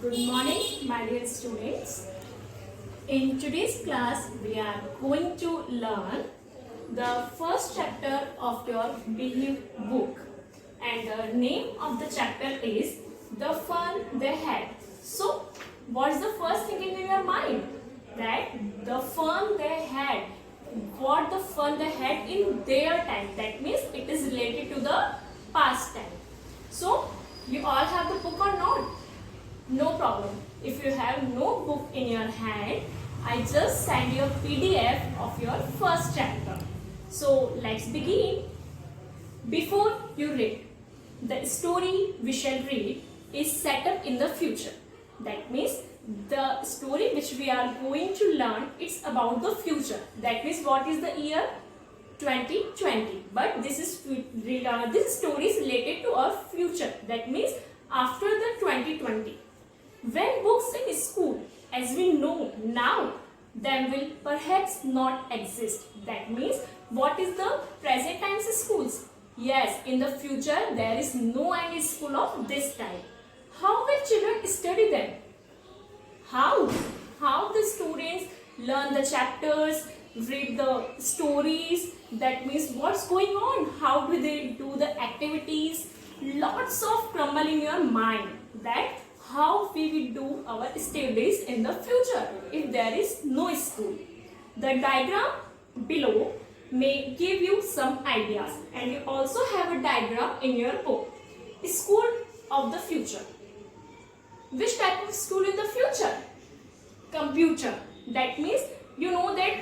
Good morning, my dear students. In today's class, we are going to learn the first chapter of your Behave book. And the name of the chapter is The Fun They Had. So, what's the first thing in your mind? That the fun they had. What the fun they had in their time. That means it is related to the past time. So, you all have the book or not? No problem. If you have no book in your hand, I just send you a PDF of your first chapter. So let's begin. Before you read, the story we shall read is set up in the future. That means the story which we are going to learn, it's about the future. That means what is the year? 2020. But this story is related to our future. That means after the 2020. When books in school, as we know now, them will perhaps not exist. That means what is the present times schools? Yes, in the future there is no any school of this type. How will children study them? How? How the students learn the chapters, read the stories, that means what's going on, how do they do the activities, lots of crumble in your mind that how we will do our studies in the future if there is no school. The diagram below may give you some ideas, and you also have a diagram in your book. School of the future. Which type of school in the future? Computer. That means you know that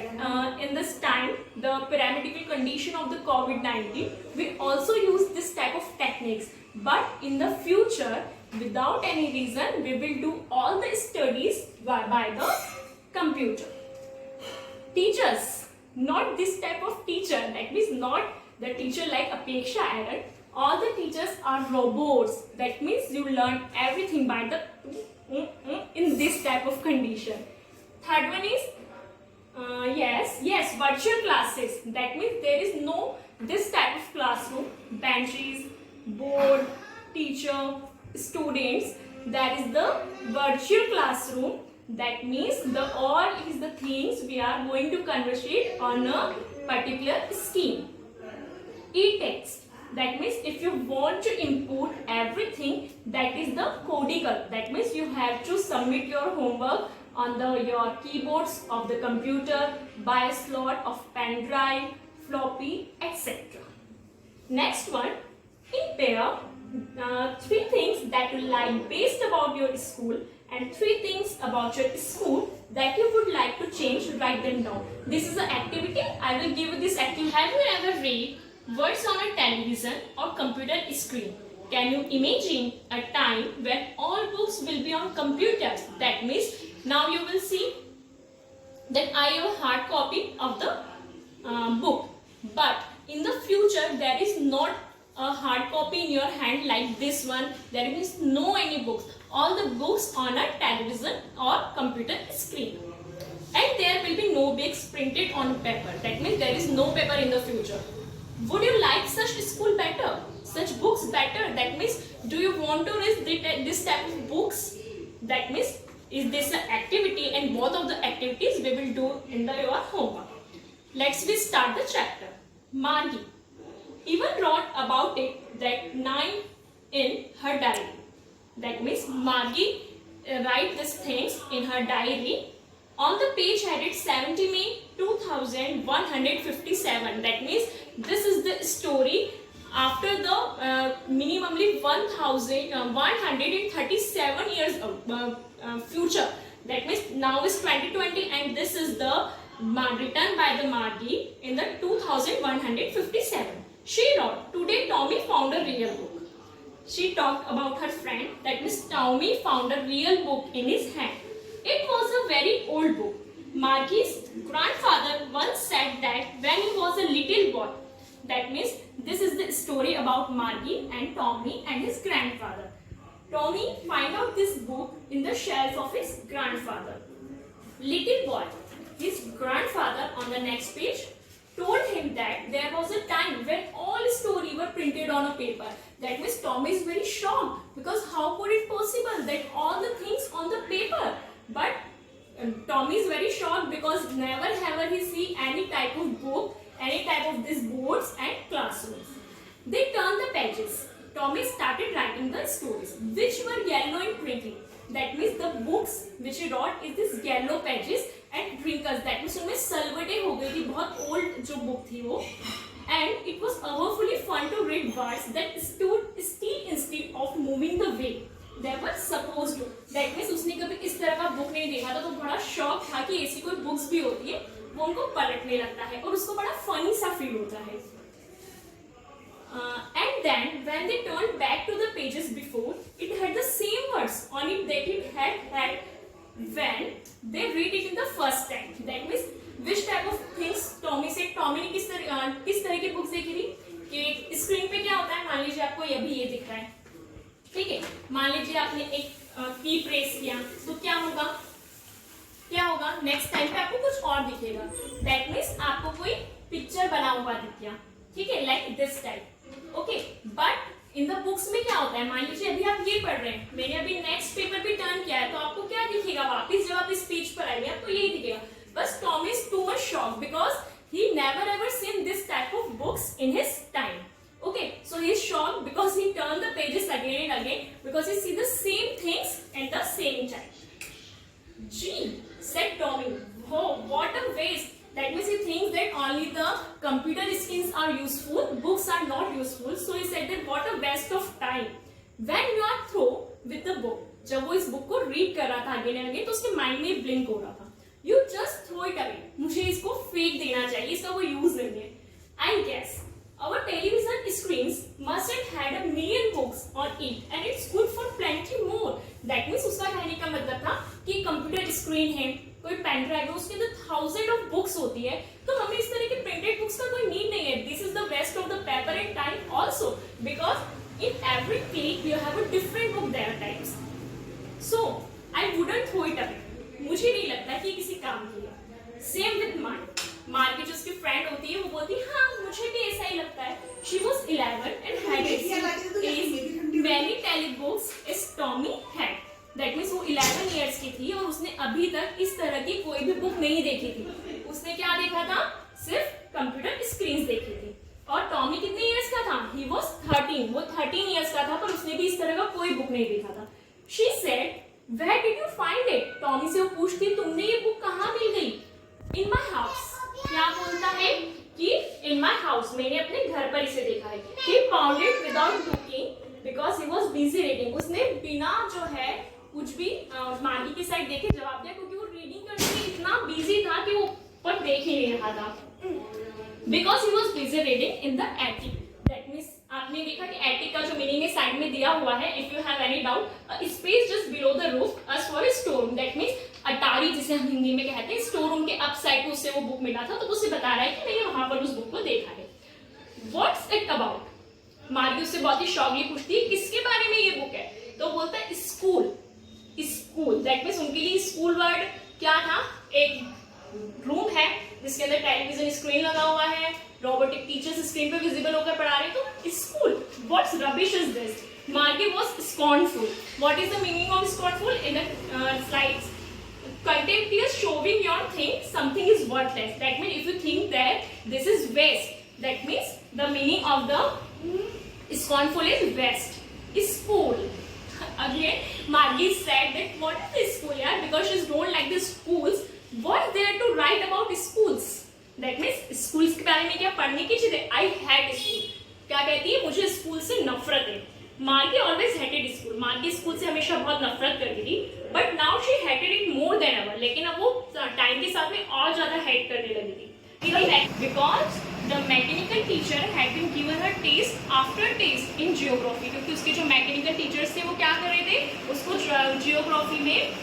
in this time, the paramedical condition of the COVID-19, we also use this type of techniques. But in the future, without any reason, we will do all the studies by the computer. Teachers, not this type of teacher. That means not the teacher like Apeksha Aaron. All the teachers are robots. That means you learn everything by the in this type of condition. Third one is virtual classes. That means there is no this type of classroom, benches, board, teacher, students. That is the virtual classroom. That means the all is the things we are going to conversate on a particular scheme. E-text. That means if you want to input everything, that is the codical. That means you have to submit your homework on your keyboards of the computer by a slot of pen drive, floppy, etc. Next one, in pair, 3 things that you like best about your school and 3 things about your school that you would like to change. Write them down. This is an activity. I will give you this activity. Have you ever read words on a television or computer screen? Can you imagine a time when all books will be on computers? That means now you will see that I have a hard copy of the book. But in the future, there is not a hard copy in your hand like this one. There is no any books. All the books on a television or computer screen. And there will be no books printed on paper. That means there is no paper in the future. Would you like such school better? Such books better? That means do you want to read this type of books? That means is this an activity, and both of the activities we will do in your homework. Let's start the chapter. Margie even wrote about it that 9 in her diary. That means Margie write these things in her diary. On the page headed 70 May 2157. That means this is the story after the minimally 1137 years future. That means now is 2020 and this is the written by the Margie in the 2157. She wrote, today Tommy found a real book. She talked about her friend. That means Tommy found a real book in his hand. It was a very old book. Margie's grandfather once said that when he was a little boy. That means this is the story about Margie and Tommy and his grandfather. Tommy find out this book in the shelf of his grandfather. Little boy, his grandfather on the next page told him that there was a time when all stories were printed on a paper. That means Tommy is very shocked because how could it possible that all the things on the paper? But Tommy is very shocked because never ever he see any type of book, any type of these boards and classrooms. They turn the pages. Tommy started writing the stories, which were yellow and twinkling. That means the books which he wrote is this yellow pages and twinkles. That means उनमें सलवटें हो गई थी, बहुत old जो book थी वो. And it was powerfully fun to read words that stood still instead of moving the way they were supposed to. That means उसने कभी इस तरह का book नहीं देखा था, तो बड़ा शौक था कि ऐसी कोई books भी होती है, वो उनको पलटने लगता है और उसको बड़ा funny सा feel होता है. And then when they turned back to the pages before, it had the same words on it that it had when they read it in the first time. That means which type of things Tommy said. Tommy ने किस तरह की books देखी थी कि screen पे क्या होता है. मान लीजिए आपको ये भी ये दिख रहा है, ठीक है. मान लीजिए आपने एक की प्रेस किया तो क्या होगा नेक्स्ट टाइम पे आपको कुछ और दिखेगा. दैट मीन्स आपको कोई पिक्चर बना हुआ दिख गया, ठीक है, like this type. Okay, but in the books में क्या होता है. मान लीजिए अभी आप ये पढ़ रहे हैं, मैंने अभी नेक्स्ट पेपर भी टर्न किया है, तो आपको क्या दिखेगा वापस जब आप इस पेज पर आएंगे तो यही दिखेगा. बस Tom is too much shock because he never ever seen this type of books in his time. Okay, so he is shocked because he turned the pages again and again because he see the same things at the same time. Gee, said Tommy, oh, what a waste. That means he thinks that only the computer screens are useful, books are not useful. So he said that what a waste of time. When you are through with the book, जब वो इस book को read कर रहा था again and again, तो उसके mind में ब्लिंक हो रहा था. You just throw it away. मुझे इसको फेंक देना चाहिए, इसका कोई यूज नहीं है. I guess our television screens must have had a million books on it and it's good for plenty more. That means उसका कहने का मतलब था कि कंप्यूटर स्क्रीन है, कोई पेन ड्राइव है, उसके अंदर थाउजेंड ऑफ बुक्स होती है, तो हमें इस तरह के प्रिंटेड बुक्स का कोई नीड नहीं है. This is the waste of the paper and time also because in every click you have a different book there times. So I wouldn't throw it away. मुझे नहीं लगता कि किसी काम की है. सेम विद मार की जो उसकी फ्रेंड होती है वो बोलती है हाँ मुझे भी ऐसा ही लगता है. She was 11 and had as many tally books as Tommy had. That means वो 11 years की थी और उसने अभी तक इस तरह की कोई भी बुक नहीं देखी थी. उसने क्या देखा था, सिर्फ कंप्यूटर स्क्रीन देखी थी. और टॉमी कितने इयर्स का था, ही वॉज 13. वो 13 इयर्स का था पर उसने भी इस तरह का कोई बुक नहीं देखा था. She said where did you find it? Tommy से वो पूछती तुमने ये बुक कहाँ मिल गई. in my house. क्या बोलता है कि in my house, मैंने अपने घर पर इसे देखा है. he found it without looking because he was busy reading. उसने बिना जो है कुछ भी मार्गी की साइड देखे जवाब दिया क्योंकि वो रीडिंग करने में इतना बिजी था कि वो पर देख ही नहीं रहा था. Because he was busy reading in the attic. That means आपने देखा कि एटिक का जो मीनिंग है साइड में दिया हुआ है. If you have any doubt, space just below the roof edge for a store room. That means अटारी जिसे हम हिंदी में कहते हैं, स्टोर रूम के अप साइड को उससे वो बुक मिला था, तो उसे बता रहा है कि मैंने वहां पर उस बुक को देखा है. What's it about. मार्गी उससे बहुत ही शॉकली पूछती है किसके बारे में ये बुक है. तो बोलता है स्कूल. स्कूल दैट मीन्स उनके लिए स्कूल वर्ड क्या था, एक रूम है जिसके अंदर टेलीविजन स्क्रीन लगा हुआ है, रोबोटिक टीचर्स स्क्रीन पे विजिबल होकर पढ़ा रहे. तो school, what's rubbish is this. Margie was scornful. What is the meaning of scornful? In the slides, contemptuous, showing your thing something is worthless. That means if you think that this is waste, that means the meaning of the scornful is waste. School. Again, Margie said that what is this school? Yeah, because she don't like the schools. What there to write about schools? That means schools के बारे में क्या पढ़ने की चीज है. I hate school. क्या कहती है, मुझे स्कूल से नफरत है. मार्गी ऑलवेज हेटेड स्कूल. मार्गी स्कूल से हमेशा बहुत नफरत करती थी, but now she hated it more than ever. लेकिन अब वो टाइम के साथ में और ज्यादा हेट करने लगी थी. Because the mechanical teacher had been given her test after test in geography. क्योंकि उसके जो मैकेनिकल टीचर्स थे वो क्या कर रहे थे, उसको जियोग्राफी में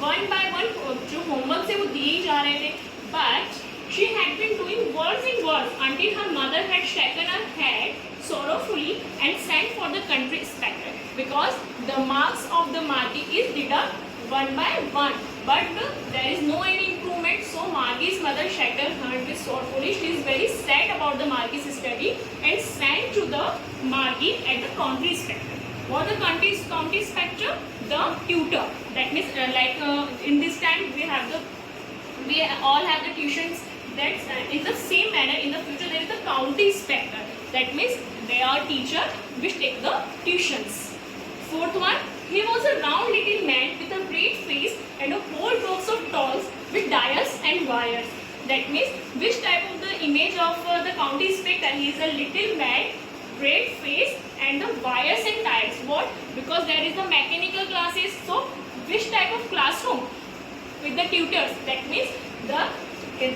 वन बाय वन जो होमवर्क थे वो दिए जा रहे थे. But she had been doing worse and worse until her mother had shaken her head sorrowfully and sent for the country inspector because the marks of the Margie is 1 by 1. But there is no any improvement. So Margie's mother Shatter heard this sorrowfully. She is very sad about the Margie's study and sent to the Margie at the county inspector. What the county inspector? The tutor. That means in this time we all have the tuitions. That's in the same manner in the future there is the county inspector. That means they are teacher which take the tuitions. Fourth one, he was a round little man with a great face and a whole box of dolls with dials and wires. That means which type of the image of the county inspector? He is a little man, great face and the wires and dials. What? Because there is the mechanical classes. So which type of classroom? With the tutors. That means the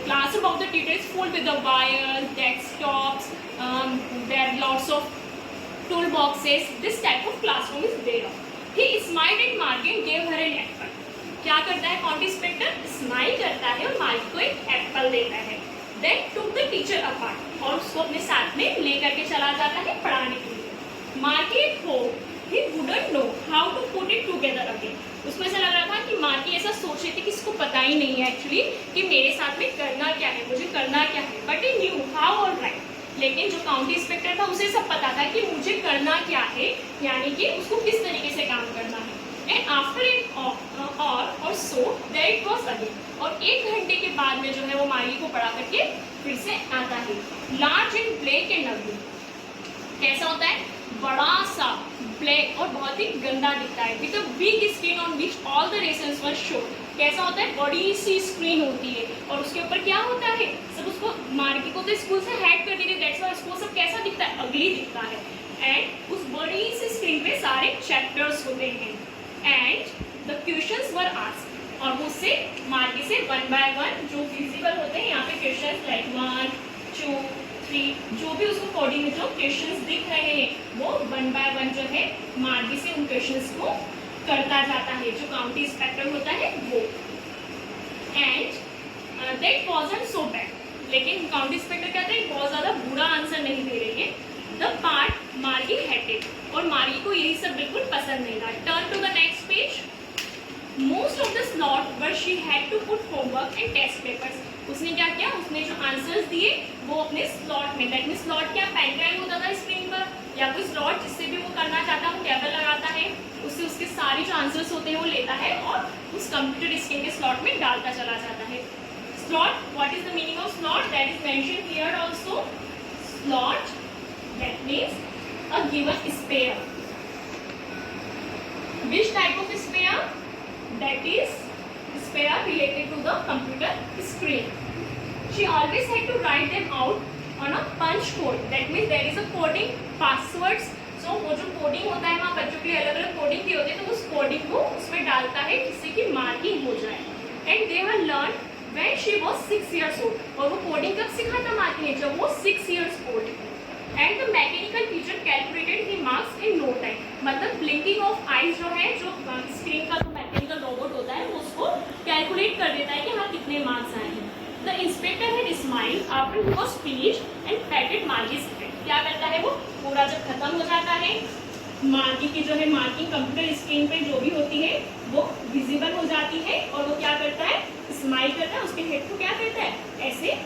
classroom of the tutor is full with the wires, desktops, there are lots of toolboxes. This type of classroom is there. He smiled at Margie and gave her an apple. क्या करता है county inspector? Smile करता है और Margie को एक Apple देता है. Then took the teacher apart और उसको अपने साथ में लेकर के चला जाता है पढ़ाने के लिए. Margie at home, he wouldn't know how to put it together again. उसको ऐसा लग रहा था कि मार्गी ऐसा सोच रही थी कि इसको पता ही नहीं है एक्चुअली कि मेरे साथ में करना क्या है, मुझे करना क्या है. बट ही न्यू हाउ और राइट. लेकिन जो काउंटी इंस्पेक्टर था उसे सब पता था कि मुझे करना क्या है, यानी कि उसको किस तरीके से काम करना है. एंड आफ्टर एन और so there it was again. और 1 घंटे के बाद में जो है वो मार्गी को पढ़ा करके फिर से आता है. लार्ज एंड ब्लैक एंड अगली. कैसा होता है? बड़ा सा ब्लैक और बहुत ही गंदा दिखता है. With a big screen on which all the lessons were showed. कैसा होता है? बड़ी सी स्क्रीन होती है और उसके ऊपर क्या होता है? सब उसको मार्गी को तो स्कूल से हैक कर देते. दैट्स व्हाई उसको सब कैसा दिखता है? अगली दिखता है. एंड उस बड़ी सी स्क्रीन पे सारे चैप्टर्स होते हैं and the questions were asked. और उससे मार्गी से 1 by 1 जो विजिबल होते हैं यहाँ पे क्वेश्चंस लाइक 1, 2, 3 जो भी उसको कोडिंग में जो क्वेश्चंस दिख रहे हैं वो 1 by 1 जो है मार्गी से उन क्वेश्चंस को करता जाता है जो काउंटी इंस्पेक्टर होता है वो. And that wasn't so bad. लेकिन काउंटी इंस्पेक्टर कहते हैं बहुत ज्यादा बुरा आंसर नहीं दे रही है. The part Margie hated. और मार्गी को यही सब बिल्कुल पसंद नहीं था. Turn to the next page. Most of the slot where she had to put homework and test papers. उसने क्या किया? उसने जो आंसर्स दिए वो अपने स्लॉट में. दैट मीन स्लॉट क्या? पेन ड्राइव होता था स्क्रीन पर या कोई स्लॉट जिससे भी वो करना चाहता है वो टेबल लगाता है, उससे उसके सारे जो आंसर्स होते हैं वो लेता है और उस कंप्यूटर स्क्रीन के स्लॉट में डालता चला जाता है. Slot, what is the meaning of slot? That is mention here also. Slot that means a given spare. Which type of spare? That is spare related to the computer screen. She always had to write them out on a punch code. That means there is a coding passwords. So वो जो coding होता है वहाँ बच्चों के लिए अलग अलग कोडिंग दिए होते हैं तो उस कोडिंग को उसमें डालता है जिससे कि मार्किंग हो जाए. And they were learned when she was 6 years old. और वो कोडिंग कब सीखा था मार्गी ने? जब वो 6 years old थी. And the mechanical teacher calculated the marks in no time. मतलब ब्लिंकिंग ऑफ आईज जो है जो स्क्रीन का जो मैकेनिकल रोबोट होता है वो उसको कैलकुलेट कर देता है कि हाँ कितने मार्क्स आए हैं. The inspector had smiled after he was finished and patted Margie's head. क्या करता है वो? पूरा जब खत्म हो जाता है मार्गी की जो है मार्किंग कंप्यूटर स्क्रीन पे जो भी होती है वो विजिबल हो जाती है और वो क्या करता है? स्माइल करता है. उसके हेड को क्या करता है? ऐसे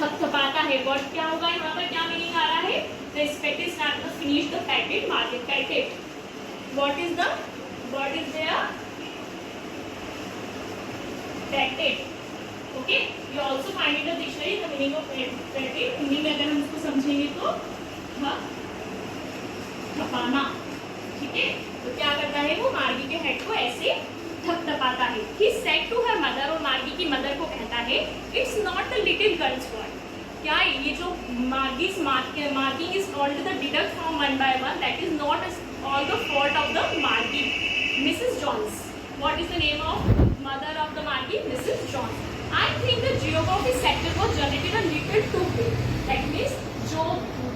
थपथपाता है. वर्ड क्या होगा यहाँ पर? क्या मीनिंग आ रहा है? The inspector start to finish the packet market packet. What is the word is there? Packet. Okay, you also find in the dictionary the meaning of packet. Hindi में अगर हम इसको समझेंगे तो थपाना. ठीक है, तो क्या करता है वो? मार्गी के हेड को ऐसे थपथपाता है. He said to her mother, और मार्गी की मदर को कहता है, It's not the little girl's fault. क्या ये जो मार्गी's marking is called the deduct from 1 by 1. That is not all the fault of the Margie. Mrs. Jones. What is the name of mother of the Margie? Mrs. Jones. I think the geography sector was generated a little too big. That means जो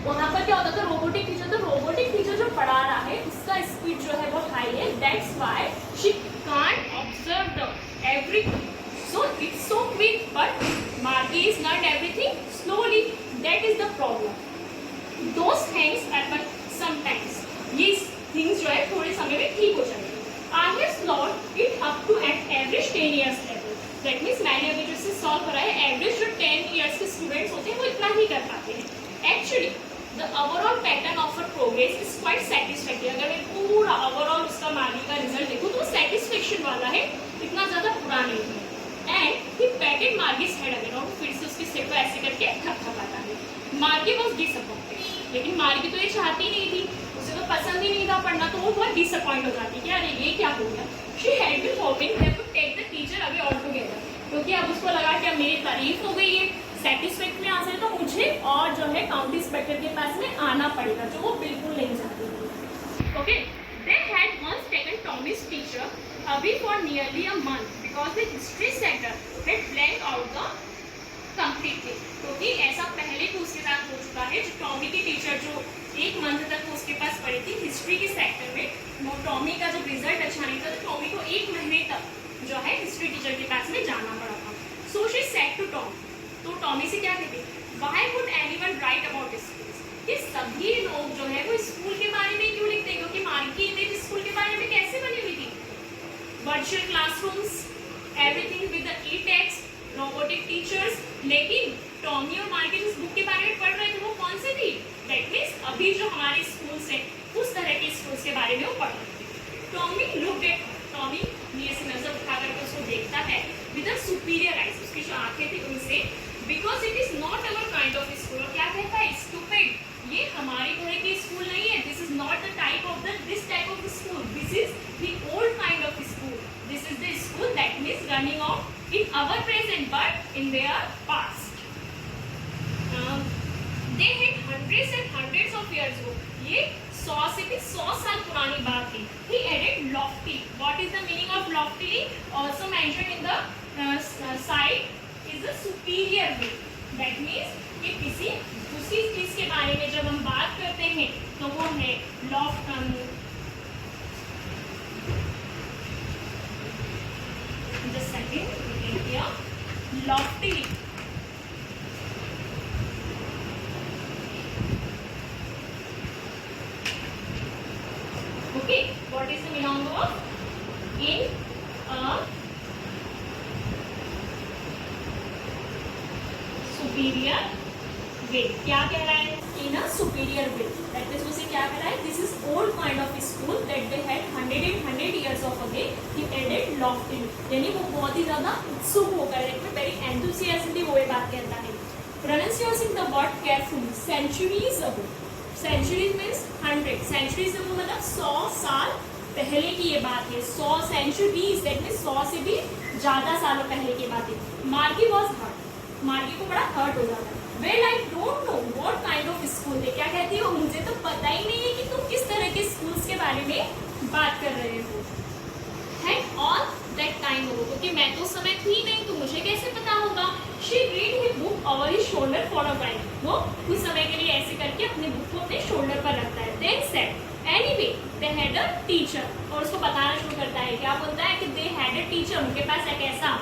वहाँ पर क्या होता था? Robotic teacher. तो robotic teacher जो पढ़ा रहा है उसका स्पीड जो है वो हाई है. That's why she can't observe the everything. So it's so quick, but Margie is learned everything slowly. That is the problem. Those things happen sometimes. ये things जो है थोड़े समय में ठीक हो जाएंगे. I have slot it up solve करा है, एवरेज जो 10 ईयर्स के स्टूडेंट्स होते हैं वो इतना ही कर पाते हैं. Actually the overall pattern of a progress is quite satisfactory. अगर मैं पूरा ओवरऑल उसका मार्गी का रिजल्ट देखूँ तो सेटिस्फेक्शन वाला है, इतना ज्यादा बुरा नहीं है. And he patted Margie's head again, और फिर से उसके सिर को ऐसे करके थपथपाता है. मार्गी वॉज डिसअपॉइंटेड, लेकिन मार्गी तो ये चाहती नहीं थी, उसे तो पसंद ही नहीं था पढ़ना, तो वो बहुत डिसअपॉइंट हो जाती है कि अरे ये क्या हो गया. She had been hoping that to take the teacher away altogether, क्योंकि अब उसको लगा कि अब मेरी तारीफ हो गई है, सेटिस्फैक्ट में हासिल, तो मुझे और जो है काउंटी इंस्पेक्टर के पास में आना पड़ेगा, जो वो बिल्कुल नहीं चाहती थी. Okay, they had once taken Tommy's teacher away for nearly a month because the history centre had blank out the completely. क्योंकि ऐसा पहले भी उसके साथ हो चुका है. जो टॉमी की टीचर जो 1 मंथ तक उसके पास पढ़ी थी हिस्ट्री के सेक्टर में, वो टॉमी का जब रिजल्ट अच्छा नहीं था तो टॉमी को 1 महीने तक जो है हिस्ट्री टीचर के पास में जाना पड़ा था. So she said to Tom, तो टॉमी से क्या कहती, why would anyone write about school. ये सभी लोग जो है वो स्कूल के बारे में क्यों लिखते हैं, क्योंकि मार्गी की इमेज स्कूल के बारे में कैसे बनी हुई थी, virtual classrooms, everything with the e text, robotic teachers. लेकिन टॉमी और मार्गी जिस बुक के बारे में पढ़ रहे थे वो कौन सी थी, दैट मीन्स अभी जो हमारे स्कूल से उस तरह के स्कूल्स के बारे में वो पढ़ रहे थे. टॉमी लुक्ड एट, टॉमी नीचे से नजर उठा करके उसको देखता है विद अ सुपीरियर आइज, उसकी जो आंखें थी उनसे, because it is not our kind of school. और क्या कहता है, स्टूपिड, ये हमारे तरह की स्कूल नहीं है, this is not the type of the this type of school, this is the old kind of school, this is the school that means running on in our present but in their past. They had hundreds and hundreds of years ago. ये 100 से भी 100 साल पुरानी बात थी. He added lofty. What is the meaning of loftily? Also mentioned in the side is the superior way. That means कि किसी उसी चीज के बारे में जब हम बात करते हैं तो वो है loft. Just second. Here, loftily. Okay, what is the meaning of in a superior way? क्या कह रहा है, in a superior way. That is उसे क्या कह रहा है, this is old kind of school that they had 100 years of ago. He added loftily, यानी वो बहुत ही ज्यादा उत्सुक होकर एक में very enthusiastically वो ये बात कहता है. Pronouncing the word carefully. Centuries ago. Centuries means 100. Centuries ago मतलब 100 साल पहले की ये बात है. 100 centuries, that means 100 से भी ज्यादा सालों पहले की बात है. मार्गी was hurt. मार्गी को बड़ा हर्ट हो जाता है. Well, I don't know what kind of school है. क्या कहती हो, मुझे तो पता ही नहीं है कि तुम किस तरह के स्कूल्स के बारे में बात कर रहे हो. Had all that time ago, क्योंकि मैं तो उस समय थी नहीं तो मुझे कैसे पता होगा. She read his book over his shoulder for a while. वो कुछ समय के लिए ऐसे करके अपने बुक को अपने शोल्डर पर रखता है. Then said, anyway, they had a teacher. और उसको बताना शुरू करता है. क्या बोलता है कि they had a teacher. उनके पास एक ऐसा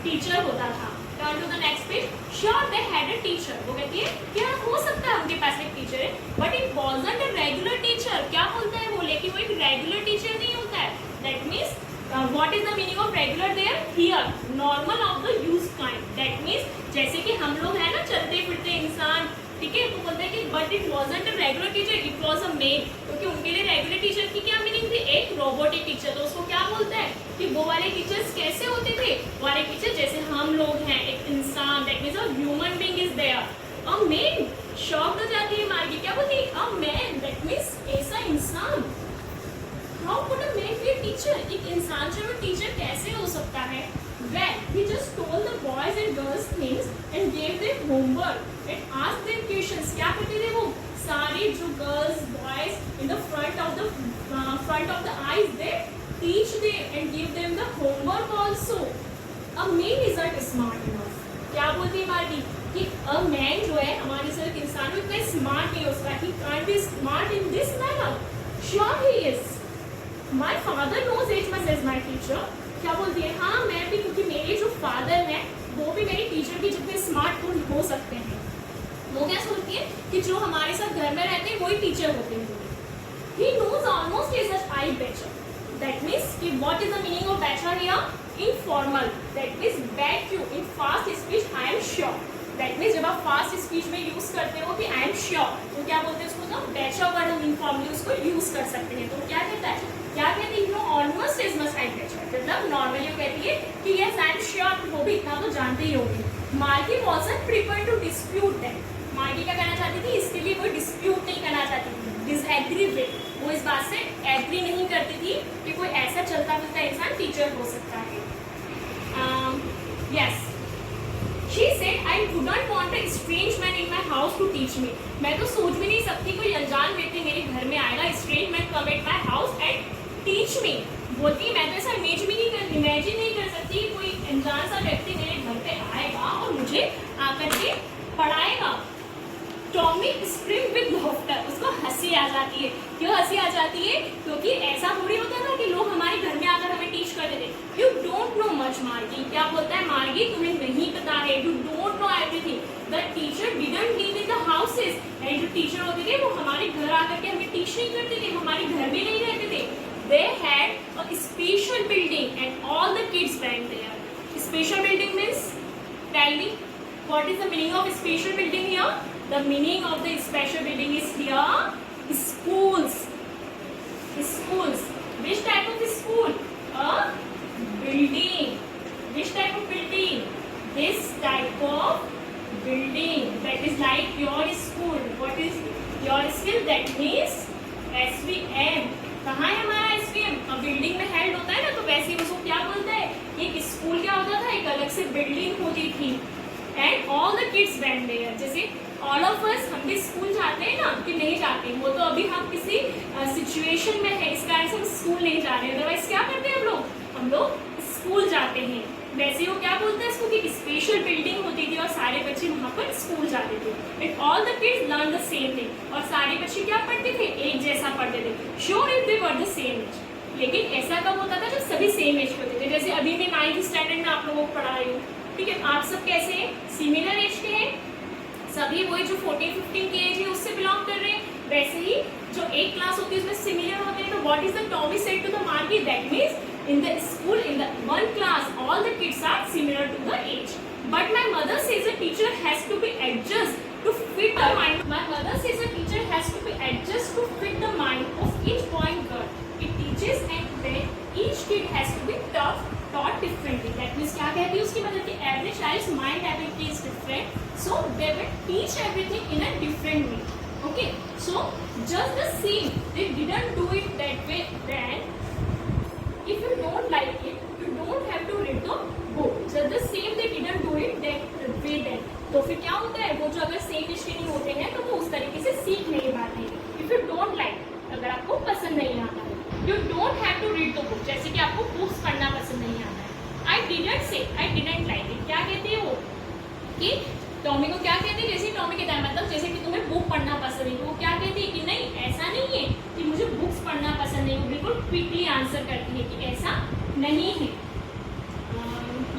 टीचर होता था. Turn to the next page. Sure, they had a teacher. वो कहती है क्या हो सकता है उनके पास एक टीचर है, but it wasn't a regular teacher. क्या बोलता है वो, लेकिन वो एक रेगुलर टीचर नहीं होता है. That means what is the meaning of regular there? Here, normal of the used kind. That means जैसे कि हम लोग हैं ना चलते फिरते इंसान, ठीक है, तो बोलते हैं कि but it wasn't a regular teacher, it was a maid. क्योंकि उनके लिए रेगुलर टीचर की क्या मीनिंग थी, एक रोबोटिक टीचर. तो उसको क्या बोलता है कि वो वाले टीचर्स कैसे होते थे, वाले टीचर जैसे हम लोग हैं, एक इंसान, that means a human being is there. A man, shock हो जाती है मार्गी. क्या बोलती है, अ मैन, दैट मीन्स ऐसा इंसान. How could a man be a teacher, एक इंसान जो है टीचर कैसे हो सकता है. Well, he just told the boys and girls things and gave them homework and asked them questions. क्या करते थे वो सारे जो girls, boys in the front of the eyes, they teach them and give them the homework also. A man isn't smart enough. क्या बोलती है मार्गी कि a man जो है हमारे साथ इंसान वो इतना स्मार्ट नहीं हो सकता. He can't be smart in this manner. Sure he is. My father knows as much as my teacher. क्या बोलती है, हाँ मैं भी, क्योंकि मेरे जो फादर हैं वो भी मेरी टीचर के जितने स्मार्ट हो सकते हैं. वो क्या सोचती है कि जो हमारे साथ घर में रहते हैं वही टीचर होते हैं. He knows almost as much I better. That means कि what is the meaning of better here? Informal, that means back you, in fast speech I am sure. That means जब आप फास्ट स्पीच में use करते हो कि I am sure, तो क्या बोलते हैं उसको, तो दैट श्योर वर्ड हम इनफॉर्मली उसको यूज कर सकते हैं। तो क्या कहता है, क्या कहती है, no almost as much I that sure, मतलब नॉर्मली वो कहती है कि यस आई एम श्योर, वो भी इतना तो जानते ही होंगे। Margie wasn't prepared to dispute that, Margie क्या कहना चाहती थी, इसके लिए कोई डिस्प्यूट नहीं करना चाहती थी, डिसएग्री विद, वो इस बात से एग्री नहीं करती थी कि कोई ऐसा चलता फिरता इंसान टीचर हो सकता है। Yes, she said I would not want a strange man in my house to teach me, मैं तो सोच भी नहीं सकती कोई अनजान व्यक्ति मेरे घर में आएगा, strange man come at my house and teach me. बोलती मैं तो ऐसा इमेजिन नहीं कर सकती कोई अनजान सा व्यक्ति मेरे घर पे आएगा और मुझे आकर के पढ़ाएगा। टॉमी स्प्रिंग विद लाफ्टर, उसको हंसी आ जाती है। क्यों हंसी आ जाती है, क्योंकि ऐसा थोड़ी होता था कि लोग हमारे घर में आकर हमें टीच करते थे। यू डोंट नो मच मार्गी, क्या बोलता है मार्गी, तुम्हें नहीं पता है, you don't know everything, the teacher didn't live in the houses, and जो टीचर होते थे वो हमारे घर आकर के हमें टीच नहीं करते थे, हमारे घर में नहीं रहते थे। They had a special building and all the kids went there. Special building means, tell me, what is the meaning of special building here? The meaning of the special building is here schools. Schools. Which type of school? A building. Which type of building? This type of building. That is like your school. What is your school? That means SVM. कहाँ है हमारा SVM? Building में head होता है ना, तो वैसे ही उसको क्या बोलता है, एक स्कूल क्या होता था, एक अलग से बिल्डिंग होती थी। And all the kids went there, जैसे ऑल ऑफ अस, हम भी स्कूल जाते हैं ना कि नहीं जाते, वो तो अभी हम किसी सिचुएशन में है इस कारण से हम स्कूल नहीं जा रहे, अदरवाइज क्या करते हैं हम लोग स्कूल जाते हैं। वैसे वो क्या बोलते हैं इसको कि स्पेशल बिल्डिंग होती थी और सारे बच्चे वहाँ पर स्कूल जाते थे। And all the kids learn the same thing, और सारे बच्चे क्या पढ़ते थे, एक जैसा पढ़ते थे। Sure if they were the same age, लेकिन ऐसा कब होता था जब सभी सेम एज के होते थे। जैसे अभी मैं 9th स्टैंडर्ड में आप लोगों को पढ़ा रही हूँ, ठीक है, आप सब कैसे हैं, सिमिलर एज के हैं, सभी वही जो 14-15 की एज है उससे बिलोंग कर रहे हैं। वैसे ही जो एक क्लास होती है उसमें सिमिलर होते हैं। तो what is the Tommy said to the Margie, that means in the school, in the one class, all the kids are similar to the age. But my mother says a teacher has to be adjust to fit the mind. My mother says a teacher has to be adjust to fit the mind of each boy and girl. It teaches and then each kid has to be taught differently. That means क्या कहती है उसकी मदद की, every child's mind ability is different, so they will teach everything in a different way. Okay, so just the same, they didn't do it that way then. If you don't like it, you don't have to read the book. Just the same they didn't do it that way then. तो फिर क्या होता है, वो जो अगर same as के नहीं होते हैं तो वो उस तरीके से सीख नहीं पाते हैं। If you don't like, अगर आपको पसंद नहीं आता है, you don't have to read the book. जैसे कि आपको बुक्स पढ़ना पसंद नहीं आता है। I didn't say, I didn't like it. क्या कहती है वो, कि टॉमी को क्या कहती है, जैसे टॉमी कहता है मतलब जैसे कि तुम्हें बुक पढ़ना पसंद नहीं, तो वो क्या कहती है कि नहीं ऐसा नहीं है कि मुझे बुक्स पढ़ना पसंद नहीं। वो बिल्कुल क्विकली आंसर करती है कि ऐसा नहीं है।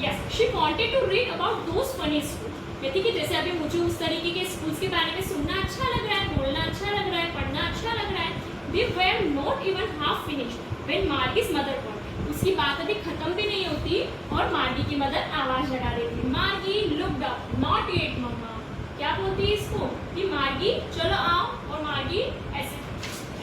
Yes, she wanted to read about those funny school, कहती कि जैसे अभी मुझे उस तरीके के स्कूल्स के बारे में सुनना अच्छा लग रहा है, बोलना अच्छा लग रहा है, पढ़ना अच्छा लग रहा है। We were not even half finished when Margie's mother called, उसकी बात अभी खत्म भी नहीं होती और मार्गी की मदर आवाज लगा देती, मार्गी लुक्ड अप, नॉट येट मम्मा। क्या बोलती है इसको कि मार्गी चलो आओ, और मार्गी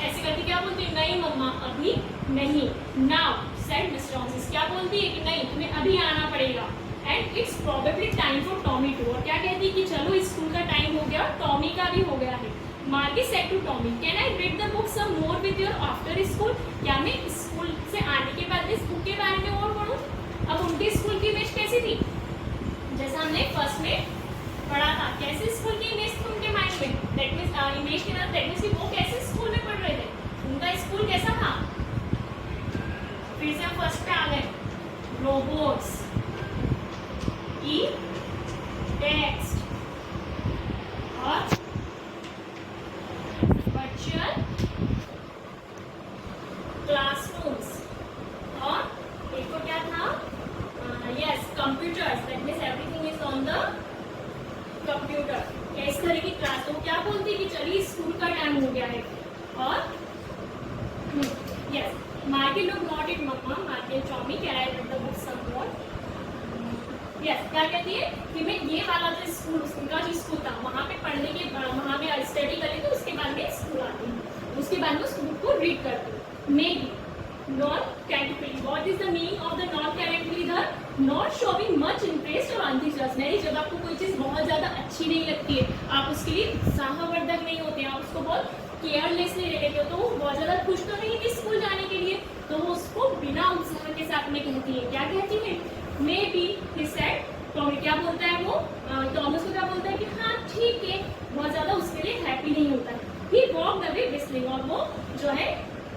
ऐसे करती क्या बोलती है, नहीं मम्मा अभी नहीं। नाउ सेड मिस्टर ऑन्सिस, क्या बोलती है कि नहीं तुम्हें अभी आना पड़ेगा। And it's probably time for Tommy too, और क्या कहती है कि चलो स्कूल का टाइम हो गया, टॉमी का भी हो गया है। Margie said to Tommy, can I read the book some more with your after school, क्या मैं स्कूल से आने के बाद इस बुक के बारे में और पढ़ूं। अब उनके स्कूल की इमेज कैसी थी, जैसा हमने फर्स्ट में पढ़ा था, कैसे स्कूल की इमेज थी उनके माइंड में, दैट मीन्स इमेज के बाद दैट मीन्स कि वो कैसे स्कूल में पढ़ रहे थे, उनका स्कूल कैसा था। फिर से हम फर्स्ट पे आ गए, रोबोट्स, ई टेक्स्ट और वर्चुअल क्लासरूम्स, और एक को क्या था, yes computers, that means everything is on the computer. इस तरह की क्लास, तो क्या बोलती है कि चलिए स्कूल का टाइम हो गया है Margie looked not at Mama. Margie and Tommy carried the book somewhat. Yes, क्या कहती है कि मैं ये वाला जो स्कूल, उनका जो स्कूल था वहाँ पे पढ़ने के, वहाँ में स्टडी करी तो उसके बाद में स्कूल आती हूँ, उसके बाद में उस बुक को रीड करती हूँ. Maybe non-categorically. What is the meaning of the non-categorically? The not showing much interest or enthusiasm. यानी जब आपको कोई चीज बहुत ज्यादा अच्छी नहीं लगती है, आप उसके लिए उत्साहवर्धक नहीं होते हैं, आप उसको बहुत केयरलेसली ले लेते हो, तो वो बहुत ज्यादा खुश तो नहीं है स्कूल जाने के लिए, तो वो उसको बिना उत्साह के साथ में कहती है. क्या कहती है? May be he said. Tommy क्या बोलता है वो? टॉमस को क्या बोलता है कि हाँ ठीक है, बहुत ज्यादा उसके लिए हैप्पी नहीं होता है. ही वॉक्ड अवे whistling, और वो जो है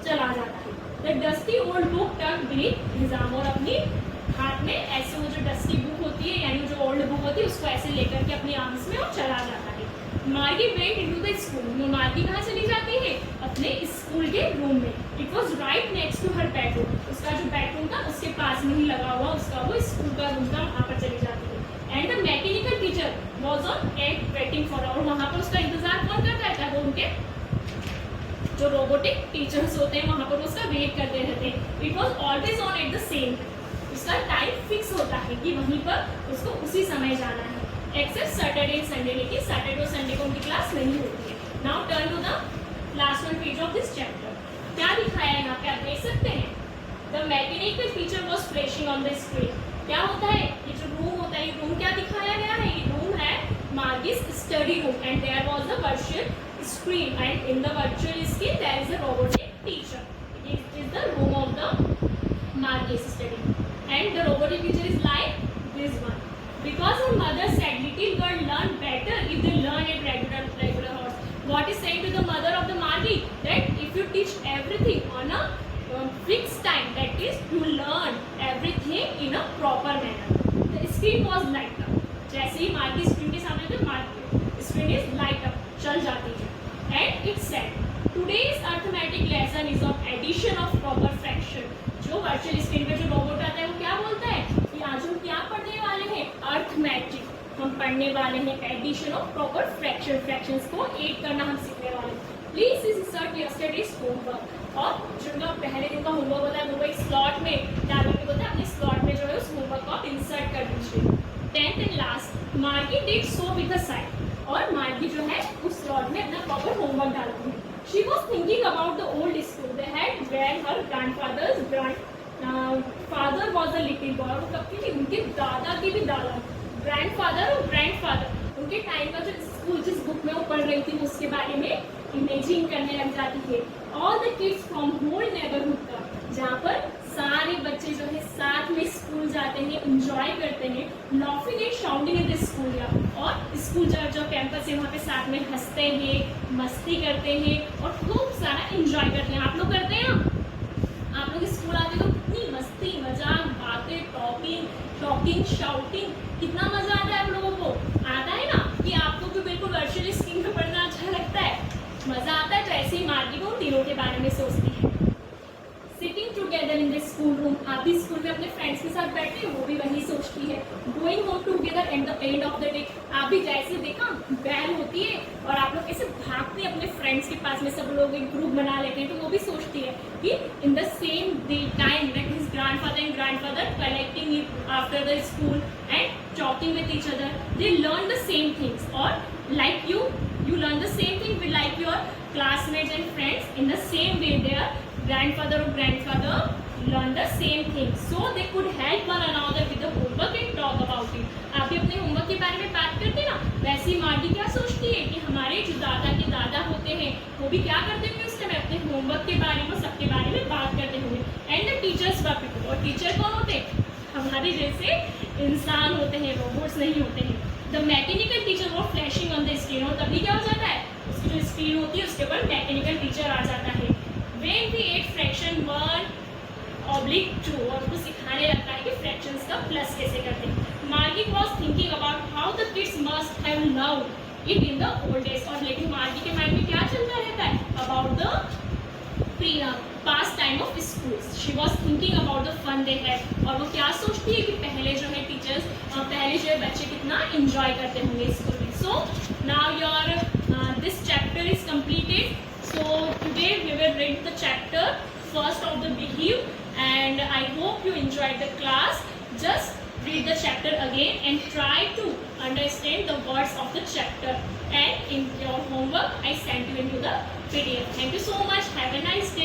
चला जाता है. The dusty old book tucked beneath his arm, और अपनी हाथ में ऐसे वो जो डस्टी बुक होती है, यानी जो ओल्ड बुक होती है, उसको ऐसे लेकर के अपनी आर्म्स में और चला जाता है. मार्गी वेंट इनटू द स्कूल. मार्गी कहाँ चली जाती है? अपने स्कूल के रूम में. It was right next to her bedroom. उसका जो बेडरूम था उसके पास में ही लगा हुआ उसका वो स्कूल का रूम था, वहाँ पर चली जाती है. And the mechanical teacher was on gate waiting for, और वहाँ पर उसका इंतजार कौन करता है? वो उनके जो रोबोटिक टीचर्स होते हैं वहाँ पर उसका वेट करते रहते हैं. It was always on at the same. उसका टाइम फिक्स होता है कि वहीं पर उसको उसी समय जाना है, एक्सेप्ट सैटरडे एंड संडे. लेकिन सैटरडे और संडे को उनकी क्लास नहीं होती है. Now turn to the last one page of this chapter. क्या दिखाया है यहाँ पे आप देख सकते हैं? The mechanical teacher was flashing on the screen. क्या होता है? ये जो रूम होता है, ये रूम क्या दिखाया गया है? ये रूम है Margie's study room, and there was a virtual screen, and in the virtual screen there is a robotic teacher. It is the room of the Margie's study, and the robotic teacher is like this one. Because her mother said little girl learn better if they learn at regular hours. What is said to the mother of the Margie? That if you teach everything on a fixed time, that is you learn everything in a proper manner. The screen was light up. जैसे ही मार्गी screen के सामने थे, मार्गी screen is light up, चल जाती है. And it said, today's arithmetic lesson is of addition of proper fraction. जो वर्चुअल स्क्रीन पे जो रोबोट आता है वो क्या बोलता है कि आज हम क्या पढ़ने वाले हैं? अर्थमेटिक. हम पढ़ने वाले हैं addition of proper fraction. Fractions को ऐड करना हम सीखने वाले हैं. Please insert yesterday's homework. और जो उनका पहले दिन का होमवर्क होता है वो एक स्लॉट में डालने के बोलते हैं, अपने स्लॉट में जो है उस होमवर्क को इंसर्ट कर दीजिए. 10th and last, Margie did so with a sign. और मार्गी जो है उस स्लॉट में अपना प्रॉपर होमवर्क डालती है. She was thinking about the old school they had where her father was a little boy. और कब की थी? उनके दादा की भी दादा, ग्रैंडफादर और ग्रैंडफादर, उनके टाइम का जो स्कूल जिस बुक में वो पढ़ रही थी उसके बारे में इमेजिंग करने लग जाती है. All the kids from whole neighbourhood का, जहाँ पर सारे बच्चे जो है साथ में स्कूल जाते हैं, एंजॉय करते हैं, laughing and shouting in the school yard. और स्कूल जो कैंपस है वहाँ पे साथ में हंसते हैं, मस्ती करते हैं और खूब सारा एंजॉय करते हैं. आप लोग करते हैं ना? आप लोग स्कूल आते तो कितनी मस्ती, मजाक, बातें, टॉकिंग, शाउटिंग, कितना मजा आता है आप लोगों को? आता है ना? कि आपको भी बिल्कुल वर्चुअल स्क्रीन पे पढ़ना अच्छा लगता है, मजा आता है. तो ऐसे ही मार्गी वो तीनों के बारे में सोचती है. Sitting together in the school room. आप भी स्कूल में अपने फ्रेंड्स के साथ बैठे हैं, वो भी वही सोचती है. Going home together at the end of the day. आप भी जैसे देखा बैल होती है और आप लोग ऐसे भागते हैं अपने फ्रेंड्स के पास में, सब लोग एक ग्रुप बना लेते हैं, तो वो भी सोचती है कि in the same day time that his grandfather and grandfather collecting it after the school and talking with each other, they learn the same things. और like you learn the same thing with like your classmates and friends in the same way their grandfather or grandfather learn the same thing, so they could help one another with the homework and talk about it. आप भी अपने homework के बारे में बात करते ना, वैसे ही मार्गी क्या सोचती है कि हमारे जो दादा के दादा होते हैं वो भी क्या करते होंगे उस समय? अपने होमवर्क के बारे में, सबके बारे में बात करते होंगे. And the teachers were people. और टीचर कौन होते हैं? हमारे जैसे इंसान होते हैं, रोबोट्स नहीं होते हैं. द मैकेनिकल टीचर वो फ्लैशिंग ऑन द स्क्रीन. और तभी क्या हो जाता है? उसकी जो स्क्रीन होती है उसके ऊपर मैकेनिकल टीचर आ जाता है. When we ate fraction 1/2, और उसको सिखाने लगता है कि फ्रैक्शंस का प्लस कैसे करते हैं. मार्गी was thinking about how the kids must have loved it in the old days. और लेकिन मार्गी के माइंड में क्या चलता रहता है? About the past time of school. She was thinking about the fun they have. और वो क्या सोचती है कि पहले जो है टीचर्स, पहले जो है बच्चे कितना इंजॉय करते होंगे स्कूल में. So now your this chapter is completed. So today we will read the chapter first of the Behave, and I hope you enjoyed the class. Just read the chapter again and try to understand the words of the chapter. And in your homework, I sent you into the PDF. Thank you so much. Have a nice day.